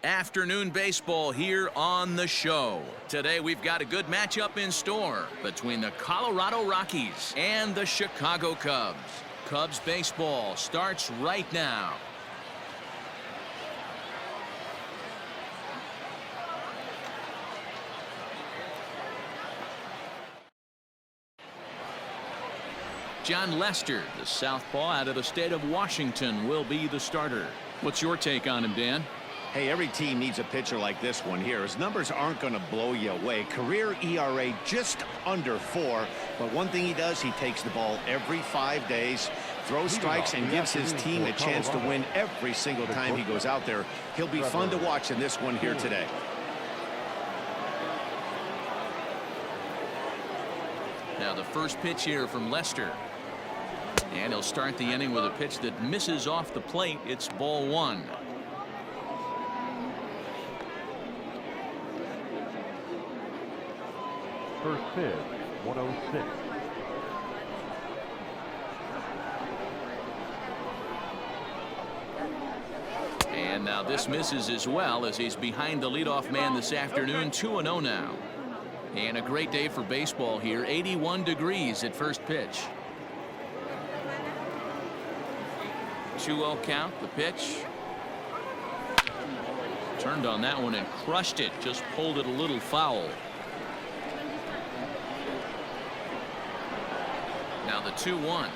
Afternoon baseball here on the show. Today we've got a good matchup in store between the Colorado Rockies and the Chicago Cubs. Cubs baseball starts right now. John Lester, the southpaw out of the state of Washington, will be the starter. What's your take on him, Dan? Hey, every team needs a pitcher like this one here. His numbers aren't going to blow you away. Career ERA just under 4. But one thing he does, he takes the ball every 5 days, throws strikes, and gives his team a chance to win every single time he goes out there. He'll be fun to watch in this one here today. Now the first pitch here from Lester. And he'll start the inning with a pitch that misses off the plate. It's ball 1. First pitch, 106. And now this misses as well as he's behind the leadoff man this afternoon. 2-0 now. And a great day for baseball here. 81 degrees at first pitch. 2-0 count. The pitch. Turned on that one and crushed it. Just pulled it a little foul. Now the 2-1.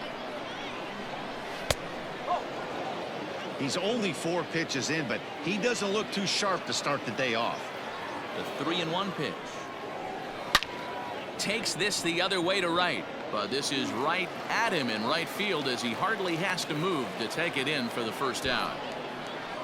He's only 4 pitches in, but he doesn't look too sharp to start the day off. The 3-1 pitch. Takes this the other way to right, but this is right at him in right field as he hardly has to move to take it in for the first out.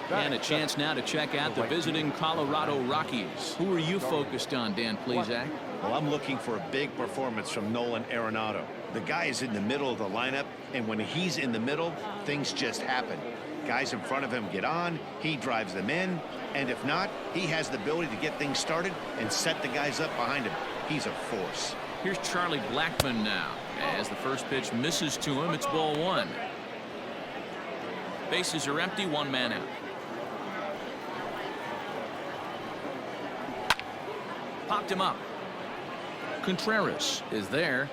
And a chance now to check out the visiting Colorado Rockies. Who are you focused on, Dan Plesac? Well, I'm looking for a big performance from Nolan Arenado. The guy is in the middle of the lineup, and when he's in the middle, things just happen. Guys in front of him get on, he drives them in, and if not, he has the ability to get things started and set the guys up behind him. He's a force. Here's Charlie Blackmon now. As the first pitch misses to him, it's ball 1. Bases are empty, 1 man out. Popped him up. Contreras is there.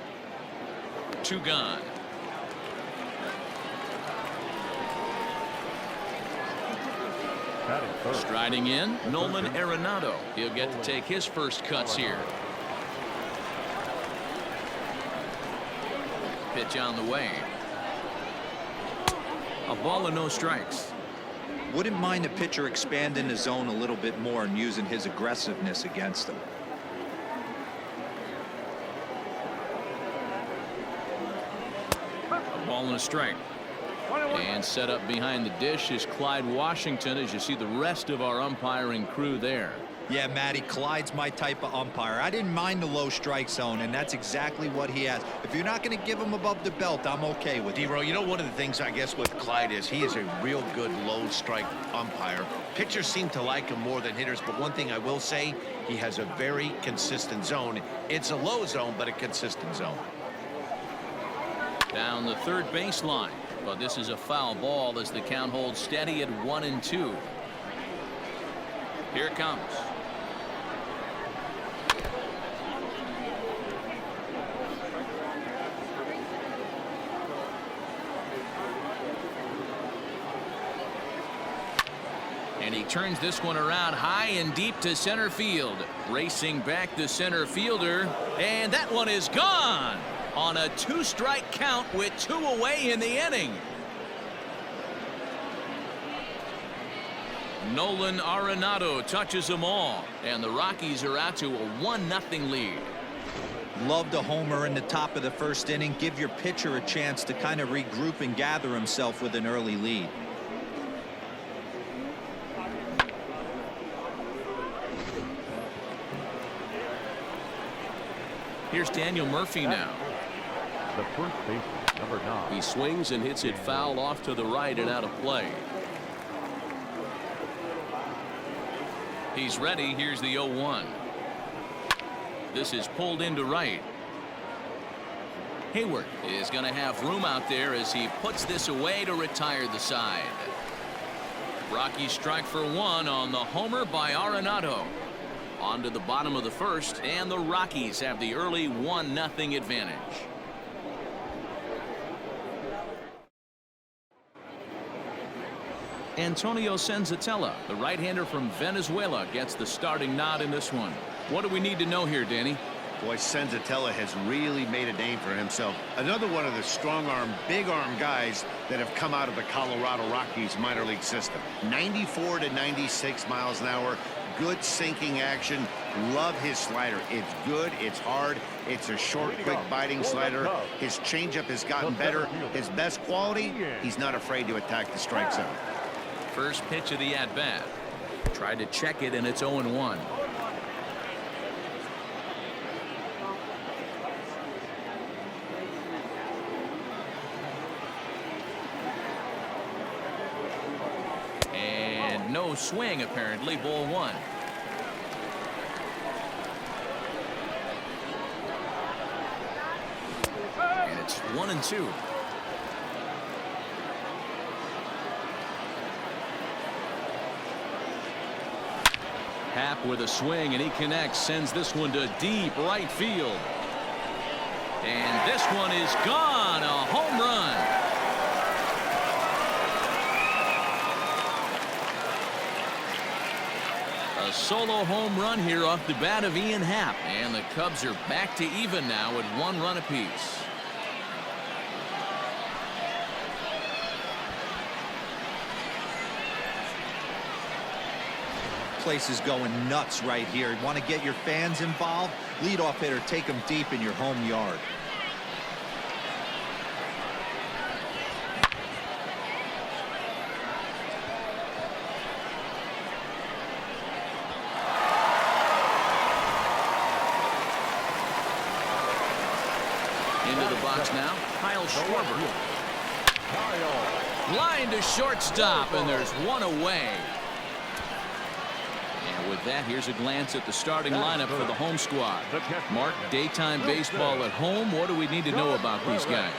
2 gone. Striding in, Nolan Arenado. He'll get to take his first cuts here. Pitch on the way. A ball and no strikes. Wouldn't mind the pitcher expanding the zone a little bit more and using his aggressiveness against them. A ball and a strike. And set up behind the dish is Clyde Washington, as you see the rest of our umpiring crew there. Yeah, Matty, Clyde's my type of umpire. I didn't mind the low strike zone, and that's exactly what he has. If you're not going to give him above the belt, I'm okay with it. D-Row, you know, one of the things I guess with Clyde is he is a real good low strike umpire. Pitchers seem to like him more than hitters, but one thing I will say, he has a very consistent zone. It's a low zone, but a consistent zone. Down the third baseline, but this is a foul ball as the count holds steady at 1-2. Here it comes. And he turns this one around high and deep to center field. Racing back the center fielder, and that one is gone on a 2-strike count with 2 away in the inning. Nolan Arenado touches them all, and the Rockies are out to a 1-0 lead. Loved a homer in the top of the first inning. Give your pitcher a chance to kind of regroup and gather himself with an early lead. Here's Daniel Murphy now. The first baseman, number 9. He swings and hits it foul off to the right and out of play. He's ready. Here's the 0-1. This is pulled into right. Hayward is going to have room out there as he puts this away to retire the side. Rockies strike for one on the homer by Arenado. On to the bottom of the first, and the Rockies have the early 1-0 advantage. Antonio Senzatella, the right-hander from Venezuela, gets the starting nod in this one. What do we need to know here, Danny? Boy, Senzatella has really made a name for himself. Another one of the strong-arm, big-arm guys that have come out of the Colorado Rockies minor league system. 94 to 96 miles an hour. Good sinking action. Love his slider. It's good. It's hard. It's a short, quick biting slider. His changeup has gotten better. His best quality, he's not afraid to attack the strike zone. First pitch of the at-bat. Tried to check it, and it's 0-1. And no swing, apparently. Ball one. And it's 1-2. Happ with a swing, and he connects, sends this one to deep right field. And this one is gone. A home run. A solo home run here off the bat of Ian Happ. And the Cubs are back to even now at 1 run apiece. Place is going nuts right here. Want to get your fans involved? Leadoff hitter, take them deep in your home yard. Into the box now, Kyle Schwarber. Line to shortstop, and there's one away. With that, here's a glance at the starting lineup for the home squad. Mark, daytime baseball at home. What do we need to know about these guys?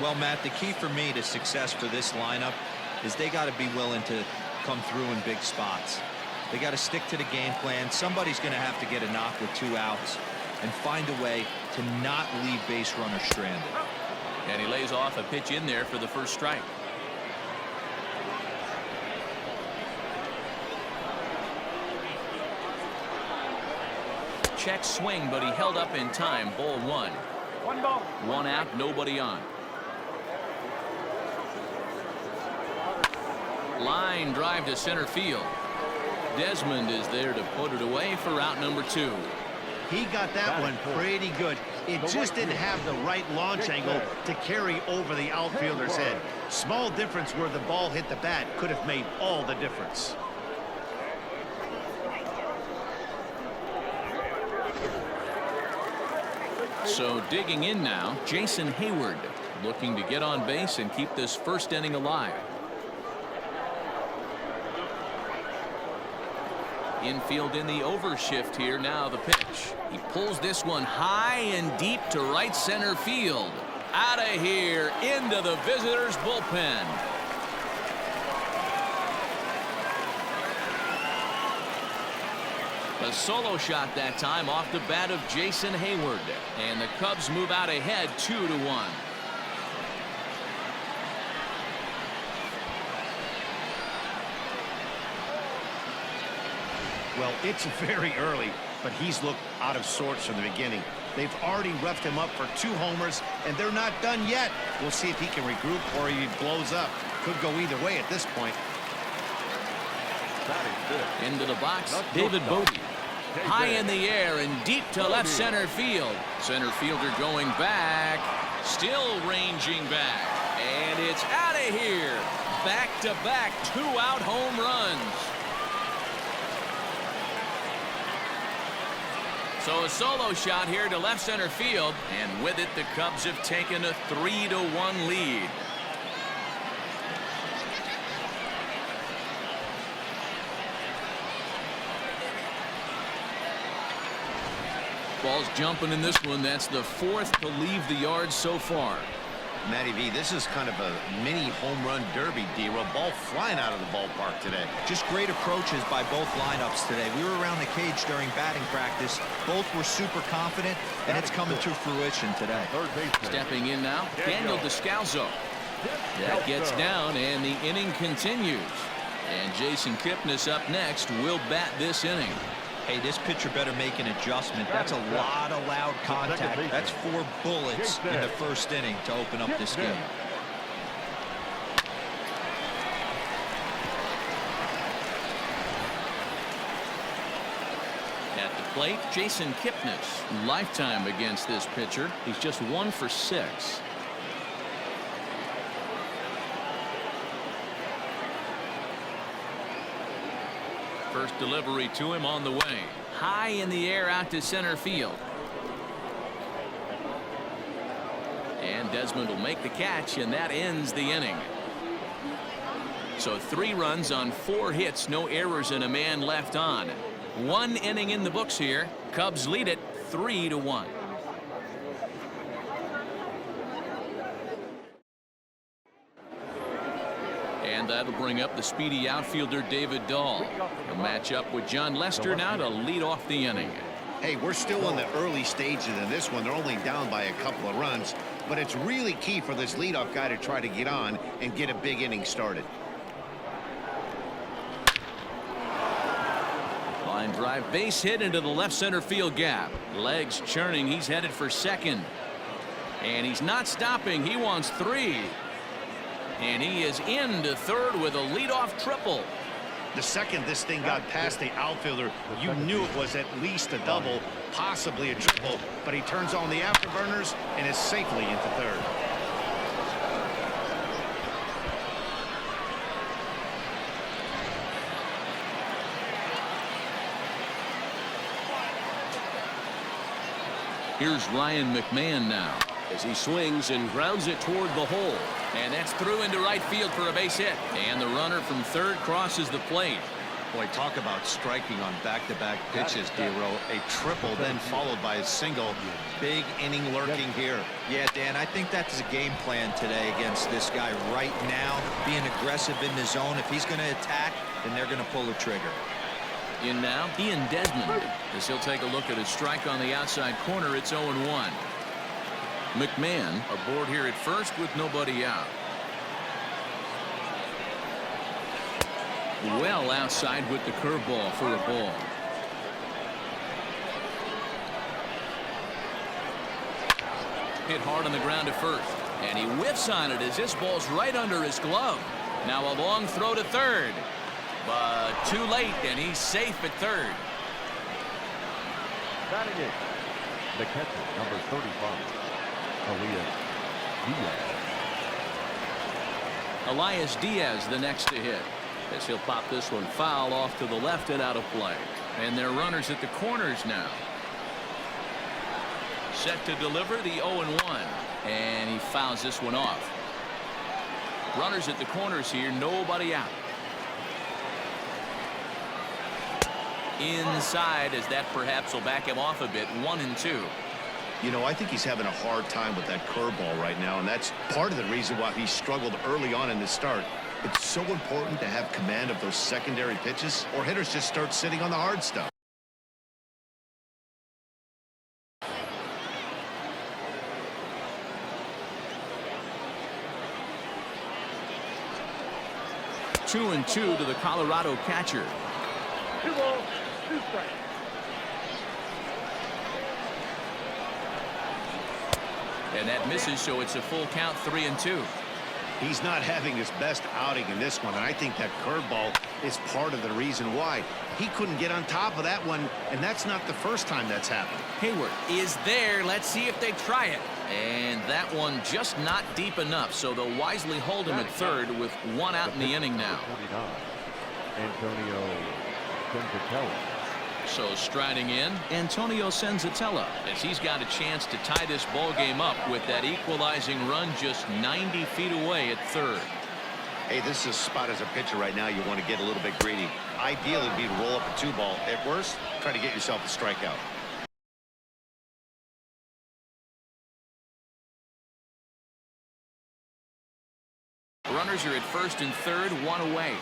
Well, Matt, the key for me to success for this lineup is they got to be willing to come through in big spots. They got to stick to the game plan. Somebody's going to have to get a knock with 2 outs and find a way to not leave base runners stranded. And he lays off a pitch in there for the first strike. Check swing, but he held up in time. Ball one. 1 out, nobody on. Line drive to center field. Desmond is there to put it away for out number 2. He got that one pretty good. It just didn't have the right launch angle to carry over the outfielder's head. Small difference where the ball hit the bat could have made all the difference. So digging in now, Jason Hayward, looking to get on base and keep this first inning alive. Infield in the overshift here. Now the pitch. He pulls this one high and deep to right center field. Out of here into the visitors' bullpen. A solo shot that time off the bat of Jason Hayward, and the Cubs move out ahead 2-1. Well, it's very early, but he's looked out of sorts from the beginning. They've already roughed him up for 2 homers, and they're not done yet. We'll see if he can regroup or he blows up. Could go either way at this point. Into the box, David Bodie. High in the air and deep to left center field. Center fielder going back. Still ranging back. And it's out of here. Back-to-back 2-out home runs. So a solo shot here to left center field. And with it, the Cubs have taken a 3-1 lead. Ball's jumping in this one. That's the 4th to leave the yard so far. Matty V, this is kind of a mini home run derby, D-Row. Ball flying out of the ballpark today. Just great approaches by both lineups today. We were around the cage during batting practice. Both were super confident, and it's coming to fruition today. Stepping in now, Daniel Descalzo. That gets down, and the inning continues. And Jason Kipnis up next will bat this inning. Hey, this pitcher better make an adjustment. That's a lot of loud contact. That's 4 bullets in the first inning to open up this game. At the plate, Jason Kipnis. Lifetime against this pitcher. He's just 1 for 6. First delivery to him on the way. High in the air out to center field. And Desmond will make the catch, and that ends the inning. So 3 runs on 4 hits, no errors, and a man left on. 1 inning in the books here. Cubs lead it 3-1. And that'll bring up the speedy outfielder David Dahl. He'll match up with John Lester now to lead off the inning. Hey, we're still in the early stages of this one. They're only down by a couple of runs, but it's really key for this leadoff guy to try to get on and get a big inning started. Line drive, base hit into the left center field gap. Legs churning. He's headed for second. And he's not stopping. He wants 3. And he is into third with a leadoff triple. The second this thing got past the outfielder, you knew it was at least a double, possibly a triple, but he turns on the afterburners and is safely into third. Here's Ryan McMahon now as he swings and grounds it toward the hole. And that's through into right field for a base hit. And the runner from third crosses the plate. Boy, talk about striking on back-to-back pitches, D-Row. A triple then followed by a single. Big inning lurking here. Yeah, Dan, I think that's a game plan today against this guy right now. Being aggressive in the zone. If he's going to attack, then they're going to pull the trigger. In now, Ian Desmond. As he'll take a look at his strike on the outside corner, it's 0-1. McMahon aboard here at first with nobody out. Well outside with the curveball for a ball. Hit hard on the ground to first. And he whiffs on it as this ball's right under his glove. Now a long throw to third. But too late, and he's safe at third. Batting it, the catcher, number 35. Elias Diaz the next to hit, as he'll pop this one foul off to the left and out of play. And they're runners at the corners now. Set to deliver the 0-1, and he fouls this one off. Runners at the corners here, nobody out. Inside, as that perhaps will back him off a bit. 1-2. You know, I think he's having a hard time with that curveball right now, and that's part of the reason why he struggled early on in the start. It's so important to have command of those secondary pitches, or hitters just start sitting on the hard stuff. Two and two to the Colorado catcher. 2 balls, 2 strikes. And that misses, so it's a full count, 3-2. He's not having his best outing in this one, and I think that curveball is part of the reason why. He couldn't get on top of that one, and that's not the first time that's happened. Hayward is there. Let's see if they try it. And that one just not deep enough, so they'll wisely hold him at third with 1 out in the inning now. 29, Antonio Senzatella. So striding in, Antonio Senzatella, as he's got a chance to tie this ball game up with that equalizing run just 90 feet away at third. Hey, this is a spot as a pitcher right now you want to get a little bit greedy. Ideally, it'd be to roll up a 2-ball. At worst, try to get yourself a strikeout. Runners are at first and third, one away.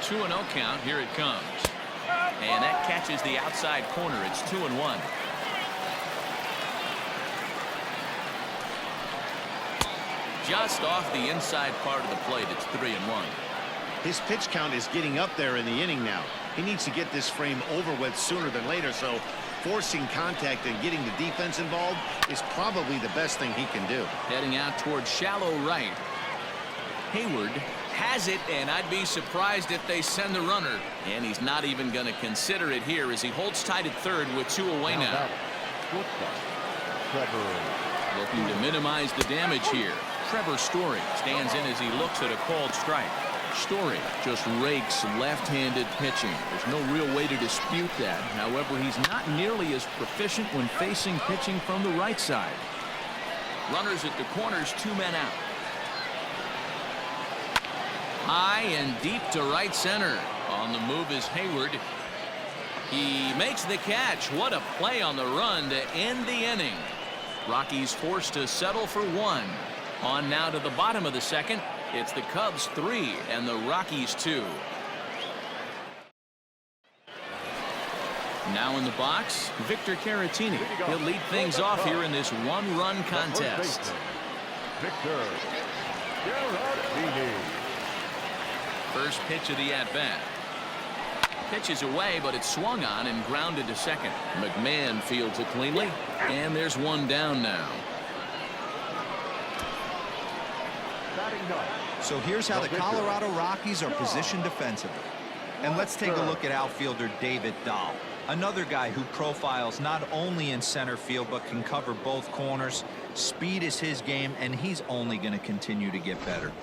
2-0 count. Here it comes. And that catches the outside corner. It's 2-1. Just off the inside part of the plate. It's 3-1. His pitch count is getting up there in the inning now. He needs to get this frame over with sooner than later, so forcing contact and getting the defense involved is probably the best thing he can do. Heading out towards shallow right. Hayward has it, and I'd be surprised if they send the runner. And he's not even going to consider it here as he holds tight at third with 2 away now. Looking to minimize the damage here. Trevor Story stands in as he looks at a called strike. Story just rakes left-handed pitching. There's no real way to dispute that. However, he's not nearly as proficient when facing pitching from the right side. Runners at the corners, 2 men out. High and deep to right center. On the move is Hayward. He makes the catch. What a play on the run to end the inning. Rockies forced to settle for 1. On now to the bottom of the second. It's the Cubs 3 and the Rockies 2. Now in the box, Victor Caratini. He'll lead things off here in this 1-run contest. Victor Caratini. First pitch of the at-bat. Pitch is away, but it's swung on and grounded to second. McMahon fields it cleanly, and there's 1 down now. So here's how the Colorado Rockies are positioned defensively. And let's take a look at outfielder David Dahl. Another guy who profiles not only in center field but can cover both corners. Speed is his game, and he's only going to continue to get better.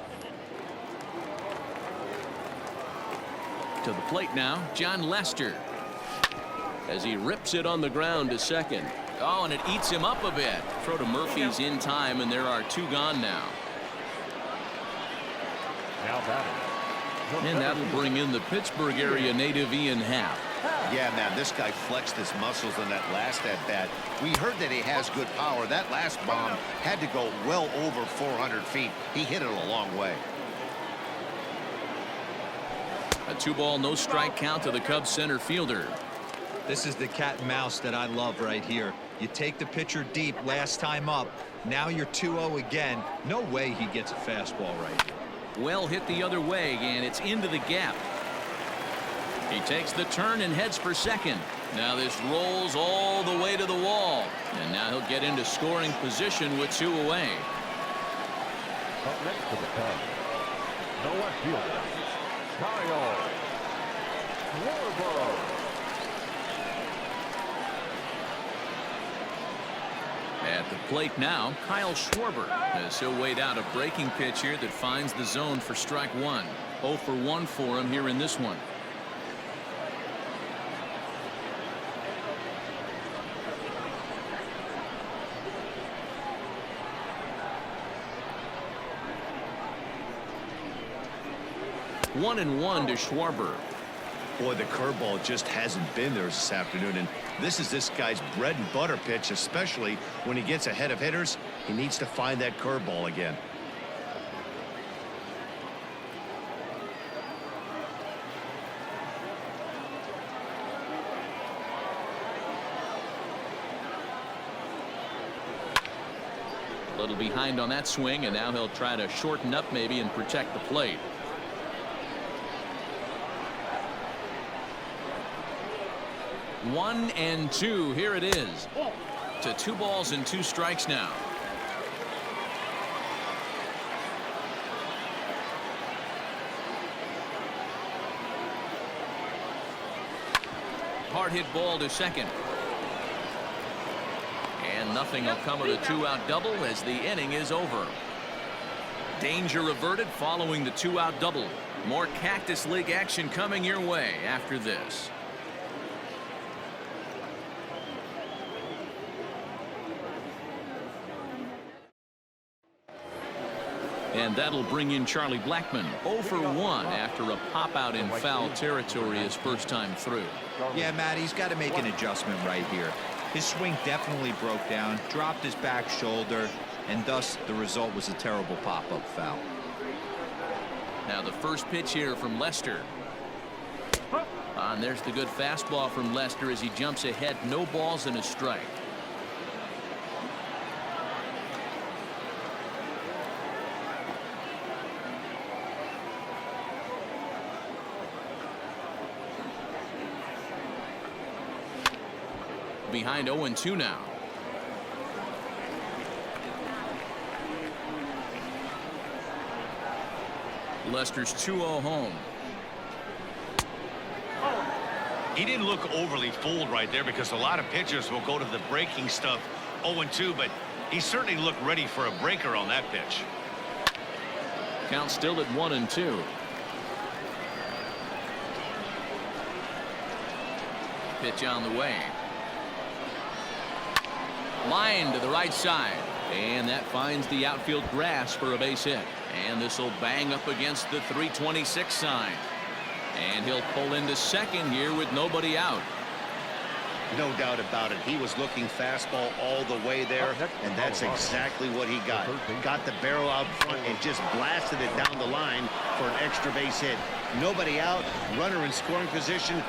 To the plate now, John Lester. As he rips it on the ground to second. Oh, and it eats him up a bit. Throw to Murphy's in time, and there are 2 gone now. And that'll bring in the Pittsburgh area native Ian Happ. Yeah, man, this guy flexed his muscles in that last at-bat. We heard that he has good power. That last bomb had to go well over 400 feet. He hit it a long way. A 2-ball, no strike count to the Cubs center fielder. This is the cat and mouse that I love right here. You take the pitcher deep last time up. Now you're 2-0 again. No way he gets a fastball right here. Well hit the other way, and it's into the gap. He takes the turn and heads for second. Now this rolls all the way to the wall, and now he'll get into scoring position with 2 away. Up next to the Cubs, the left fielder, Kyle Schwarber. At the plate now, Kyle Schwarber, as he'll wait out a breaking pitch here that finds the zone for strike 1. 0 for 1 for him here in this one. One and 1 to Schwarber. Boy, the curveball just hasn't been there this afternoon, and this is this guy's bread and butter pitch, especially when he gets ahead of hitters. He needs to find that curveball again. A little behind on that swing, and now he'll try to shorten up maybe and protect the plate. One and 2. Here it is. To 2 balls and 2 strikes now. Hard hit ball to second. And nothing will come of the 2-out double as the inning is over. Danger averted following the 2-out double. More Cactus League action coming your way after this. And that'll bring in Charlie Blackmon. 0 for 1 after a pop out in foul territory his first time through. Yeah, Matt, he's got to make an adjustment right here. His swing definitely broke down, dropped his back shoulder. and thus the result was a terrible pop-up foul. Now the first pitch here from Lester. And there's the good fastball from Lester as he jumps ahead. No balls and a strike. Behind 0-2 now. Lester's 2-0 home. He didn't look overly fooled right there because a lot of pitchers will go to the breaking stuff 0-2, but he certainly looked ready for a breaker on that pitch. Count still at 1-2. Pitch on the way. Line to the right side, and that finds the outfield grass for a base hit. And this will bang up against the 326 sign. And he'll pull into second here with nobody out. No doubt about it. He was looking fastball all the way there, and that's exactly what he got. Got the barrel out front and just blasted it down the line for an extra base hit. Nobody out, runner in scoring position.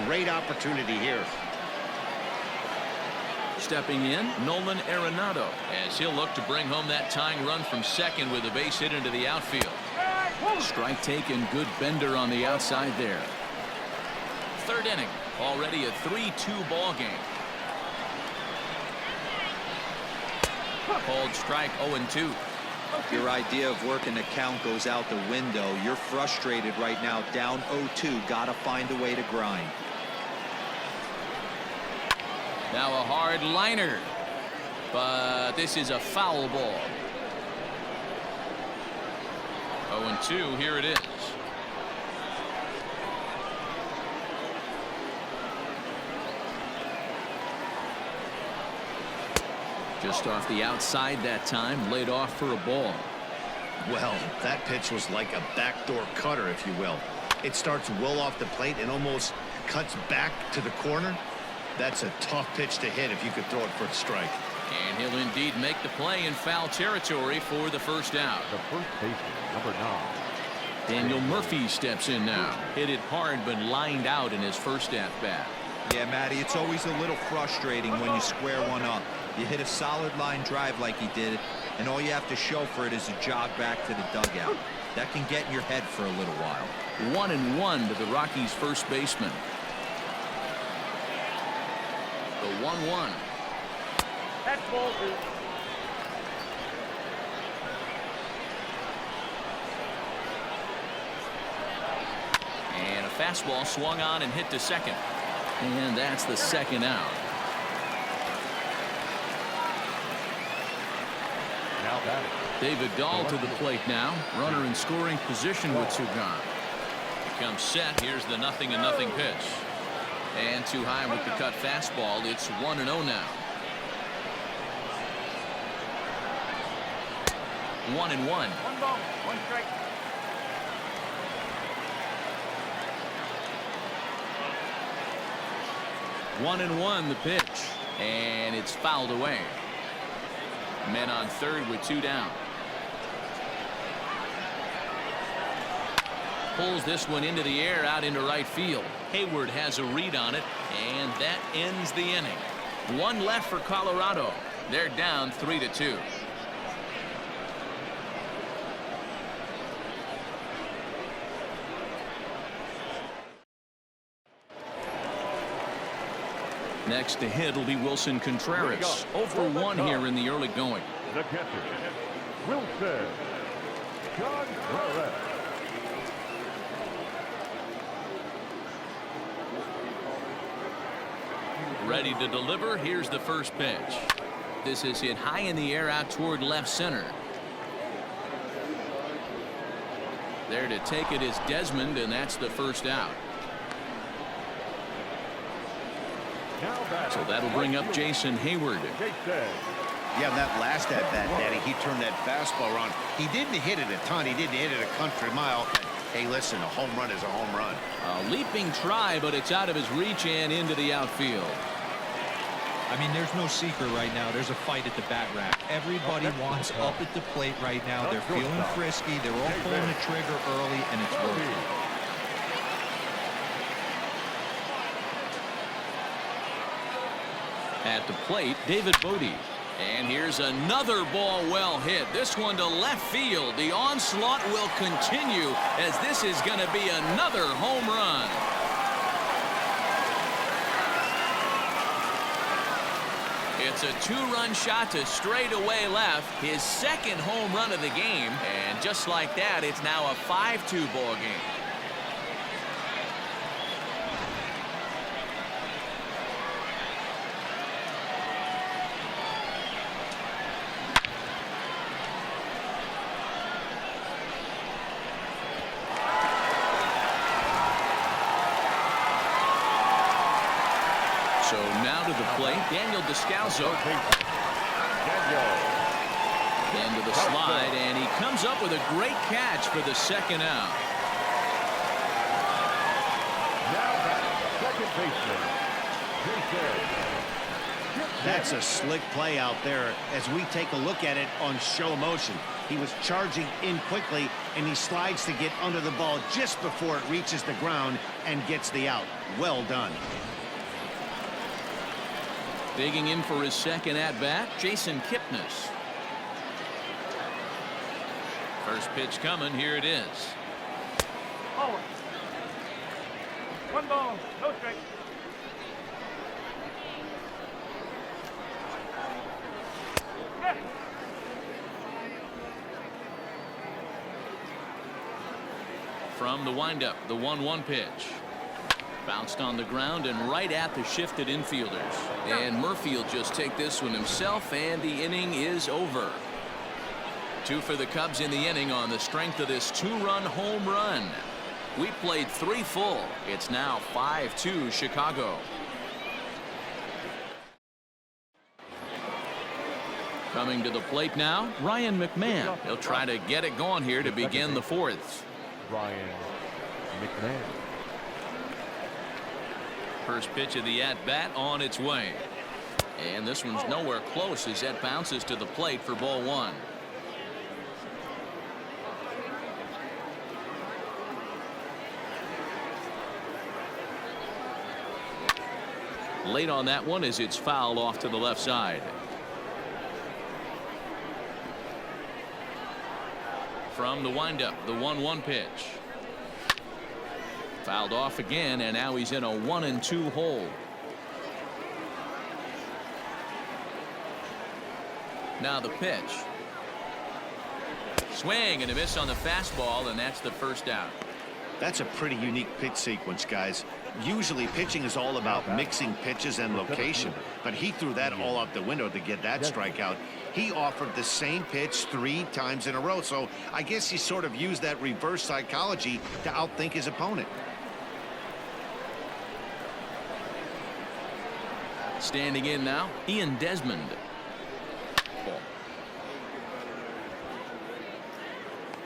Great opportunity here. Stepping in, Nolan Arenado, as he'll look to bring home that tying run from second with a base hit into the outfield. Strike taken, good bender on the outside there. Third inning, already a 3-2 ball game. Called strike 0-2. Your idea of working the count goes out the window. You're frustrated right now, down 0-2. Got to find a way to grind. Now a hard liner, but this is a foul ball. 0-2, here it is. Just off the outside that time, laid off for a ball. Well, that pitch was like a backdoor cutter, if you will. It starts well off the plate and almost cuts back to the corner. That's a tough pitch to hit if you could throw it for a strike. And he'll indeed make the play in foul territory for the first out. The first baseman, number 9. Daniel Murphy steps in now. Hit it hard but lined out in his first at-bat. Yeah, Matty, it's always a little frustrating when you square one up. You hit a solid line drive like he did, and all you have to show for it is a jog back to the dugout. That can get in your head for a little while. 1-1 to the Rockies' first baseman. The 1-1. That's ball 2. And a fastball swung on and hit to second. And that's the second out. Now batting. David Dahl to the plate now. Runner in scoring position with two gone. He comes set. Here's the 0-0 pitch. And too high with the cut fastball. It's 1-0 now. 1-1. 1 ball, 1 strike. One and one the pitch, and it's fouled away. Men on third with two down. Pulls this one into the air out into right field. Hayward has a read on it, and that ends the inning. One left for Colorado. They're down 3-2. Next to hit will be Wilson Contreras. 0-for-1 here in the early going. The catcher, Wilson Contreras. Ready to deliver. Here's the first pitch. This is hit high in the air out toward left center. There to take it is Desmond, and that's the first out. So that'll bring up Jason Hayward. Yeah, that last at bat, Daddy, he turned that fastball around. He didn't hit it a ton. He didn't hit it a country mile. But, hey, listen, a home run is a home run. A leaping try, but it's out of his reach and into the outfield. I mean, there's no secret right now. There's a fight at the bat rack. Everybody wants up at the plate right now. They're feeling frisky. They're all pulling the trigger early, and it's working. At the plate, David Bodie. And here's another ball well hit. This one to left field. The onslaught will continue as this is going to be another home run. It's a two-run shot to straightaway left. His second home run of the game. And just like that, it's now a 5-2 ball game. So now to the plate, Daniel Descalso. Into the slide, and he comes up with a great catch for the second out. Now back, second baseman. That's a slick play out there as we take a look at it on show motion. He was charging in quickly, and he slides to get under the ball just before it reaches the ground and gets the out. Well done. Digging in for his second at-bat, Jason Kipnis. First pitch coming. Here it is. Oh. 1 ball, no strike. From the windup, the 1-1 pitch. Bounced on the ground and right at the shifted infielders. And Murphy will just take this one himself, and the inning is over. 2 for the Cubs in the inning on the strength of this 2-run home run. We played 3 full. It's now 5-2 Chicago. Coming to the plate now, Ryan McMahon. He'll try to get it going here to begin the 4th. Ryan McMahon. First pitch of the at-bat on its way. And this one's nowhere close as that bounces to the plate for ball 1. Late on that one as it's fouled off to the left side. From the windup, the 1-1 pitch. Fouled off again, and now he's in a 1-2 hole. Now the pitch. Swing and a miss on the fastball, and that's the first out. That's a pretty unique pitch sequence, guys. Usually pitching is all about mixing pitches and location, but he threw that all out the window to get that strikeout. He offered the same pitch 3 times in a row, so I guess he sort of used that reverse psychology to outthink his opponent. Standing in now, Ian Desmond.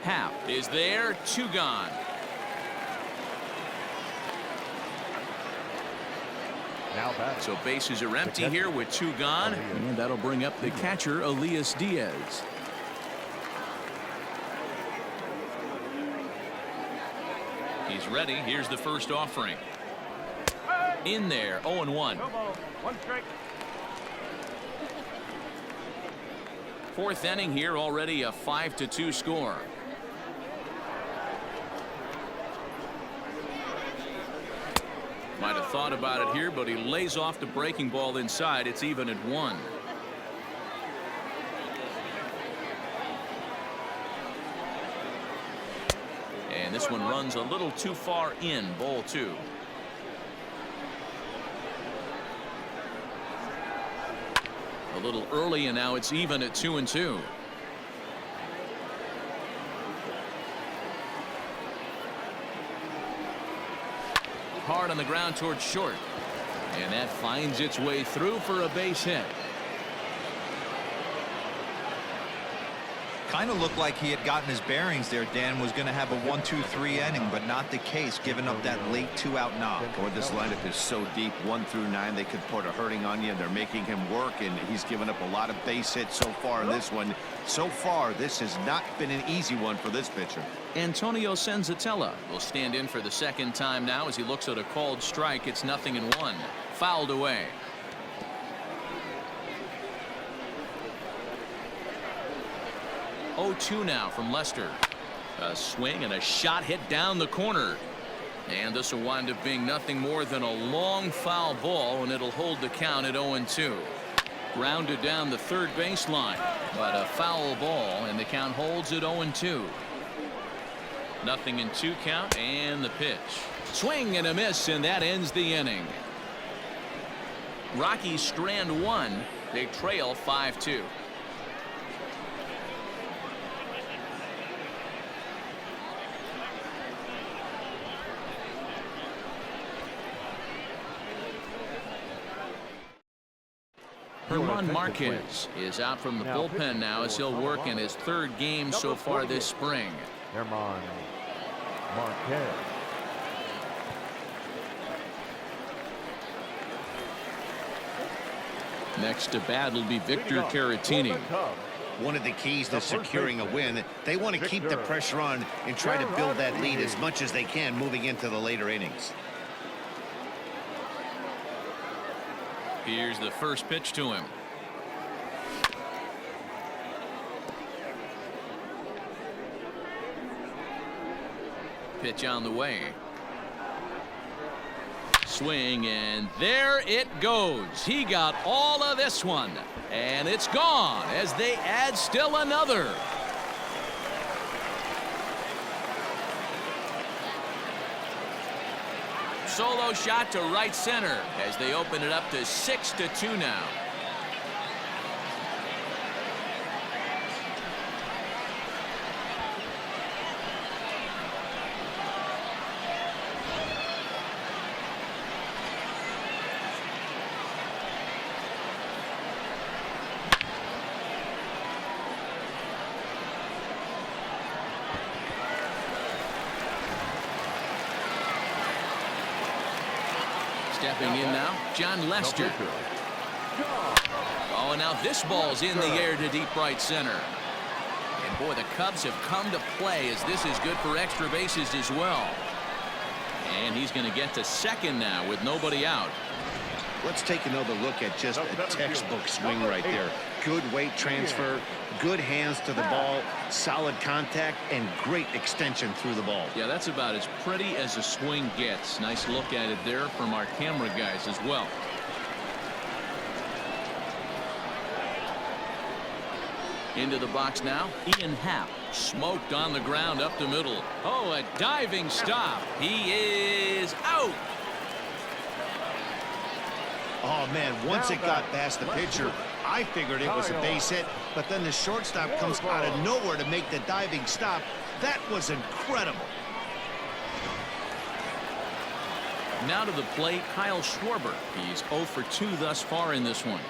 Happ is there, 2 gone. Now back. So bases are empty here with 2 gone, and that'll bring up the catcher, Elias Diaz. He's ready. Here's the first offering. In there, 0-1. No ball, 1 strike. 4th inning here, already a 5-2 score. Might have thought about it here, but he lays off the breaking ball inside. It's even at 1. And this one runs a little too far in, ball 2. A little early, and now it's even at 2-2. Hard on the ground towards short, and that finds its way through for a base hit. Kind of looked like he had gotten his bearings there. Dan was going to have a 1-2-3 inning, but not the case, giving up that late 2-out knock. Boy, this lineup is so deep, 1 through 9. They could put a hurting on you. They're making him work, and he's given up a lot of base hits so far in this one. So far, this has not been an easy one for this pitcher. Antonio Senzatella will stand in for the second time now as he looks at a called strike. It's 0-1. Fouled away. 0-2 now from Lester. A swing and a shot hit down the corner. And this will wind up being nothing more than a long foul ball, and it'll hold the count at 0-2. Grounded down the third baseline, but a foul ball, and the count holds at 0-2. 0-2 count, and the pitch. Swing and a miss, and that ends the inning. Rockies strand 1. They trail 5-2. Herman Marquez is out from the bullpen now as he'll work in his 3rd game so far this spring. Herman Marquez. Next to bat will be Victor Caratini. One of the keys to securing a win, they want to keep the pressure on and try to build that lead as much as they can moving into the later innings. Here's the first pitch to him. Pitch on the way. Swing, and there it goes. He got all of this one, and it's gone as they add still another. Solo shot to right center as they open it up to 6-2 now. Stepping in now, John Lester. Oh, and now this ball's in the air to deep right center. And boy, the Cubs have come to play as this is good for extra bases as well. And he's going to get to second now with nobody out. Let's take another look at just a textbook swing right there. Good weight transfer, good hands to the ball, solid contact, and great extension through the ball. Yeah, that's about as pretty as a swing gets. Nice look at it there from our camera guys as well. Into the box now, Ian Happ. Smoked on the ground up the middle. Oh, a diving stop. He is out. Oh, man, once it got past the pitcher, I figured it was a base hit, but then the shortstop comes out of nowhere to make the diving stop. That was incredible. Now to the plate, Kyle Schwarber. He's 0 for 2 thus far in this one.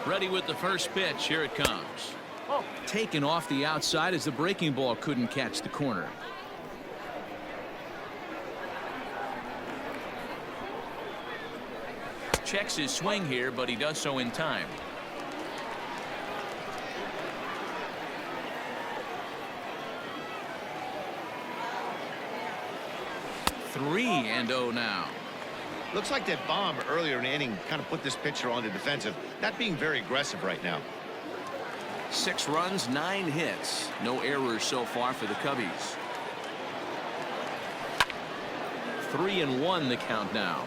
Ready with the first pitch. Here it comes. Taken off the outside as the breaking ball couldn't catch the corner. Checks his swing here, but he does so in time. Three and 0 now. Looks like that bomb earlier in the inning kind of put this pitcher on the defensive, not being very aggressive right now. 6 runs, 9 hits. No errors so far for the Cubbies. 3-1 the count now.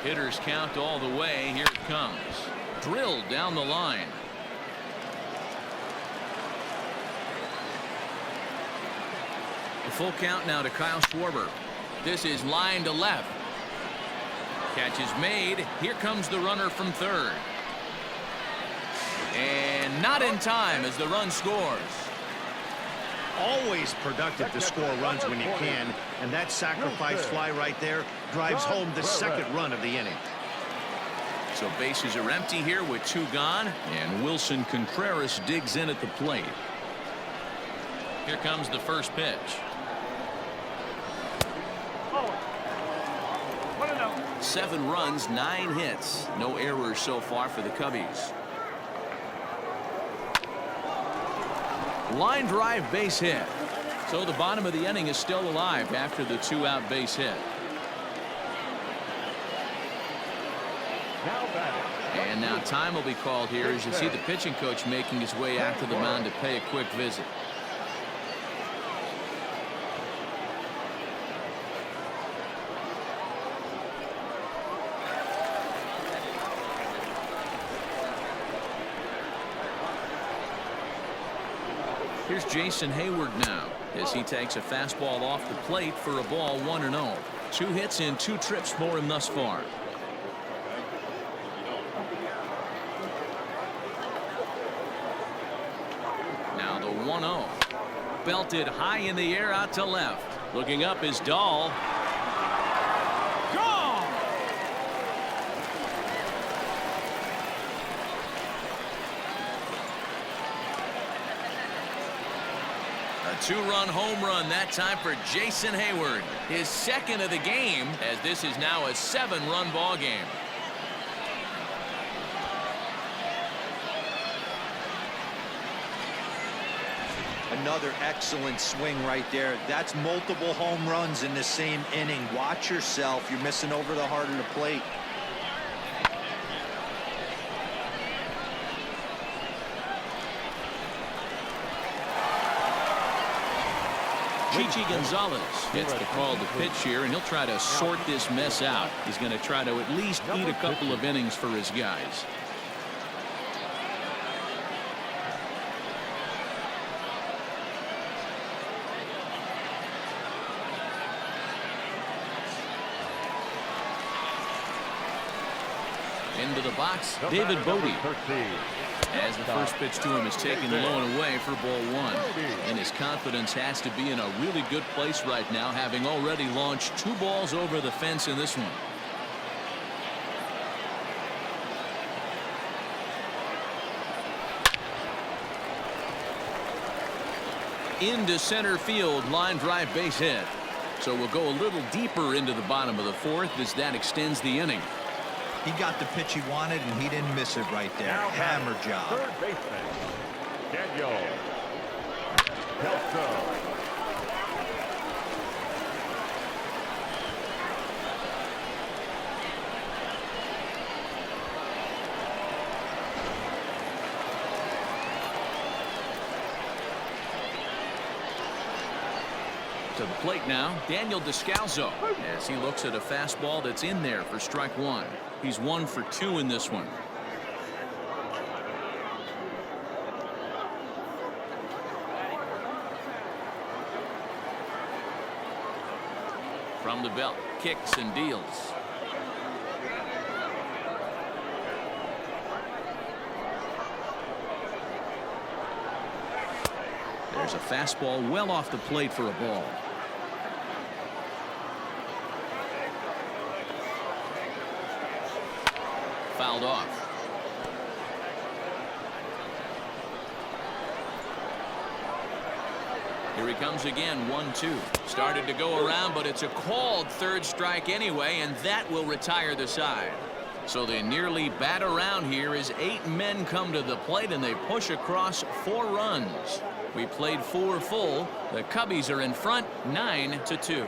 Hitters count all the way. Here it comes. Drilled down the line. The full count now to Kyle Schwarber. This is line to left. Catch is made. Here comes the runner from third. And not in time as the run scores. Always productive to score runs when you can. And that sacrifice fly right there drives home the second run of the inning. So bases are empty here with 2 gone, and Wilson Contreras digs in at the plate. Here comes the first pitch. Oh. 1-0. 7 runs, 9 hits. No errors so far for the Cubbies. Line drive base hit. So the bottom of the inning is still alive after the 2-out base hit. Now batting. And now time will be called here as you see the pitching coach making his way out to the mound to pay a quick visit. Here's Jason Hayward now as he takes a fastball off the plate for a ball 1-0. 2 hits in 2 trips for him thus far. Now the 1-0. Belted high in the air out to left. Looking up is Dahl. Gone! A 2-run home run that time for Jason Hayward. His second of the game, as this is now a 7-run ball game. Another excellent swing right there. That's multiple home runs in the same inning. Watch yourself. You're missing over the heart of the plate. Chichi Gonzalez gets the call to pitch here, and he'll try to sort this mess out. He's going to try to at least eat a couple of innings for his guys. Into the box, David Bodie. As the first pitch to him is taken low and away for ball 1. And his confidence has to be in a really good place right now, having already launched 2 balls over the fence in this one. Into center field, line drive base hit. So we'll go a little deeper into the bottom of the 4th as that extends the inning. He got the pitch he wanted, and he didn't miss it right there. Hammer job. Third baseman, Daniel Kelso. To the plate now, Daniel Descalso, as he looks at a fastball that's in there for strike 1. He's 1 for 2 in this one. From the belt, kicks and deals. There's a fastball well off the plate for a ball. Fouled off. Here he comes again, 1-2. Started to go around, but it's a called 3rd strike anyway, and that will retire the side. So they nearly bat around here as 8 men come to the plate, and they push across 4 runs. We played 4 full. The Cubbies are in front, 9-2.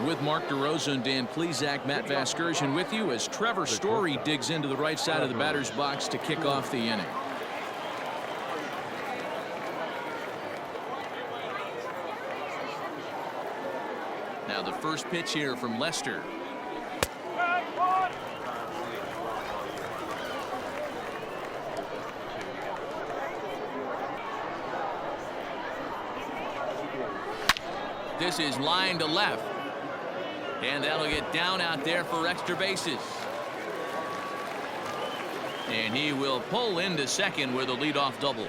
With Mark DeRosa and Dan Plesac, Matt Vasgersian with you as Trevor Story digs into the right side of the batter's box to kick off the inning. Now the first pitch here from Lester. This is line to left. And that'll get down out there for extra bases. And he will pull into second with a leadoff double.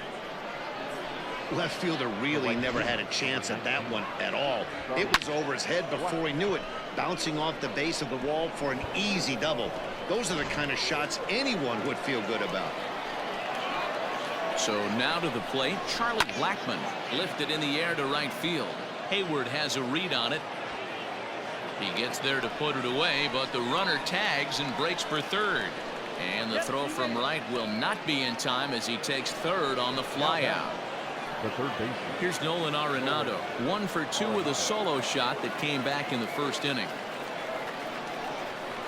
Left fielder really never had a chance at that one at all. It was over his head before he knew it, bouncing off the base of the wall for an easy double. Those are the kind of shots anyone would feel good about. So now to the plate, Charlie Blackmon lifted in the air to right field. Hayward has a read on it. He gets there to put it away, but the runner tags and breaks for third. And the throw from right will not be in time as he takes third on the fly out. The third baseman. Here's Nolan Arenado, 1 for 2 with a solo shot that came back in the first inning.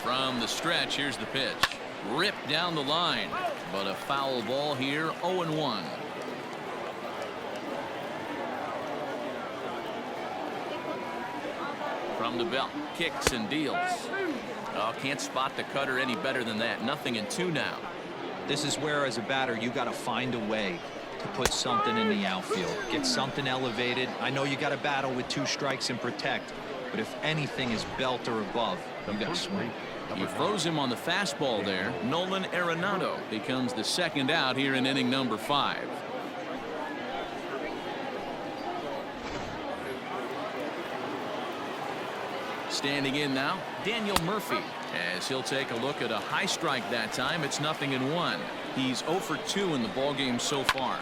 From the stretch, here's the pitch. Ripped down the line, but a foul ball here, 0-1. From the belt, kicks and deals. Oh, can't spot the cutter any better than that. 0-2 now. This is where, as a batter, you got to find a way to put something in the outfield, get something elevated. I know you got to battle with 2 strikes and protect, but if anything is belt or above, you got to swing. He froze him on the fastball there. Nolan Arenado becomes the second out here in inning number 5. Standing in now, Daniel Murphy, as he'll take a look at a high strike that time. It's 0-1. He's 0 for 2 in the ballgame so far.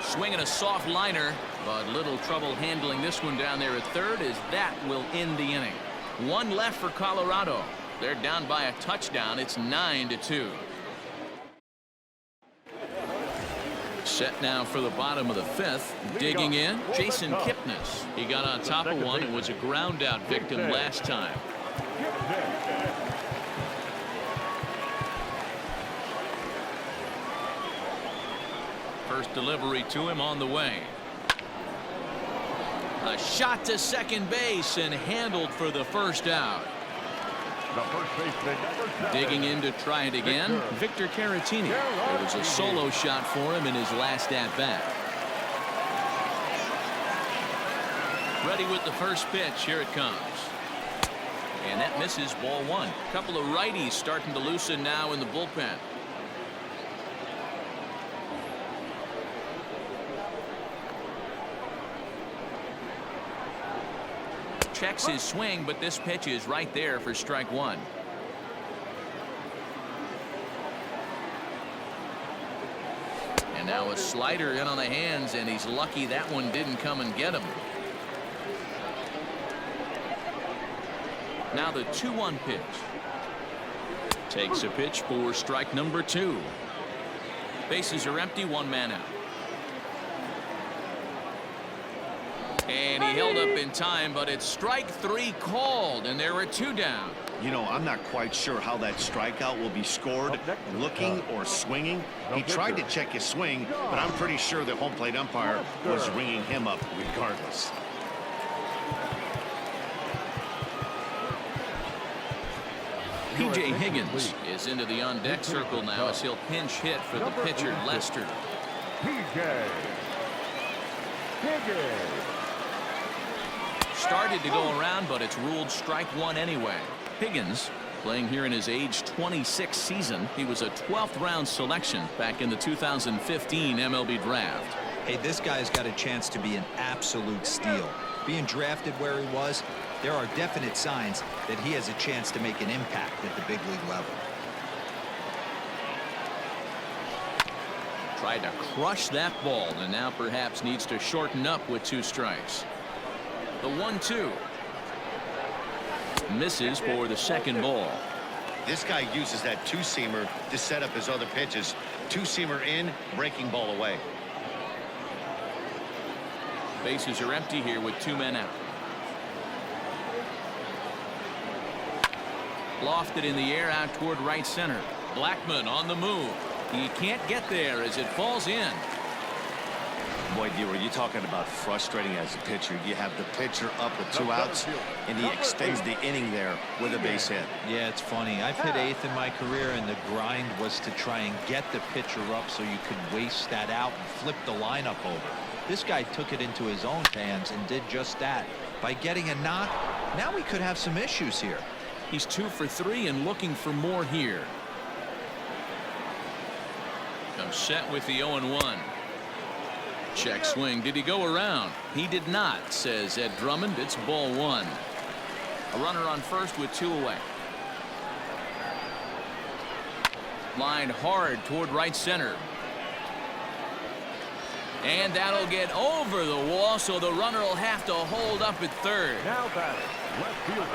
Swinging a soft liner, but little trouble handling this one down there at third, as that will end the inning. 1 left for Colorado. They're down by a touchdown. It's 9-2. Set now for the bottom of the 5th. Digging in, Jason Kipnis. He got on top of one and was a ground out victim last time. First delivery to him on the way. A shot to second base and handled for the first out. The first baseman, number 7. Digging in to try it again, Victor Caratini. It was a solo shot for him in his last at bat. Ready with the first pitch. Here it comes. And that misses, ball 1. Couple of righties starting to loosen now in the bullpen. Checks his swing, but this pitch is right there for strike 1. And now a slider in on the hands, and he's lucky that one didn't come and get him. Now the 2-1 pitch. Takes a pitch for strike number 2. Bases are empty, 1 man out. And he held up in time, but it's strike 3 called, and there are 2 down. You know, I'm not quite sure how that strikeout will be scored, looking or swinging. He tried to check his swing, but I'm pretty sure the home plate umpire was ringing him up regardless. P.J. Higgins is into the on-deck circle now as he'll pinch hit for the pitcher, Lester. P.J. Higgins. Started to go around, but it's ruled strike 1 anyway. Higgins playing here in his age 26 season. He was a 12th round selection back in the 2015 MLB draft. Hey, this guy's got a chance to be an absolute steal. Being drafted where he was, there are definite signs that he has a chance to make an impact at the big league level. Tried to crush that ball, and now perhaps needs to shorten up with 2 strikes. The 1-2 misses for the second ball. This guy uses that 2-seamer to set up his other pitches. 2-seamer in, breaking ball away. Bases are empty here with 2 men out. Lofted in the air out toward right center. Blackmon on the move. He can't get there as it falls in. Boy, were you talking about frustrating as a pitcher? You have the pitcher up with 2 outs, and he extends the inning there with a base hit. Yeah, it's funny. I've hit 8th in my career, and the grind was to try and get the pitcher up so you could waste that out and flip the lineup over. This guy took it into his own hands and did just that. By getting a knock, now we could have some issues here. He's 2 for 3 and looking for more here. Comes set with the 0-1. Check swing. Did he go around? He did not, says Ed Drummond. It's ball one. A runner on first with 2 away. Line hard toward right center. And that'll get over the wall, so the runner will have to hold up at third. Now batting, left fielder.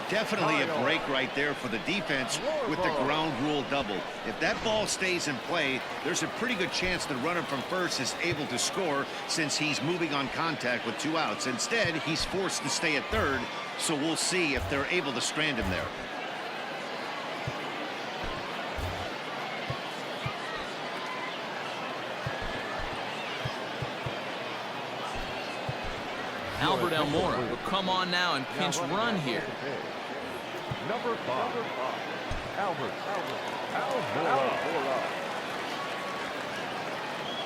Definitely a break right there for the defense with the ground rule double. If that ball stays in play, there's a pretty good chance the runner from first is able to score since he's moving on contact with 2 outs. Instead, he's forced to stay at third, so we'll see if they're able to strand him there. Albert Almora will come on now and pinch run here. Number 5, Albert Almora.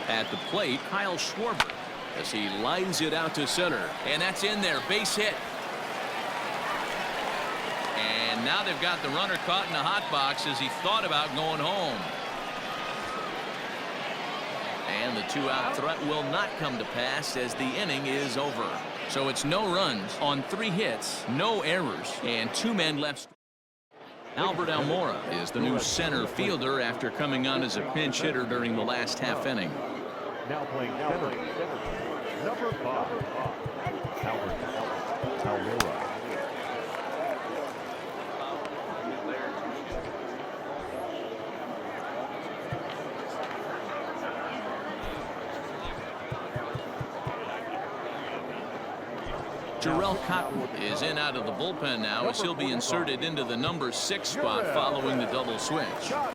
At the plate, Kyle Schwarber as he lines it out to center. And that's in there. Base hit. And now they've got the runner caught in the hot box as he thought about going home. And the 2-out threat will not come to pass as the inning is over. So it's no runs on 3 hits, no errors, and 2 men left. Albert Almora is the new center fielder after coming on as a pinch hitter during the last half inning. Now playing center, number 5, Albert Almora. Jarrell Cotton is in out of the bullpen now as he'll be inserted into the number 6 spot following the double switch.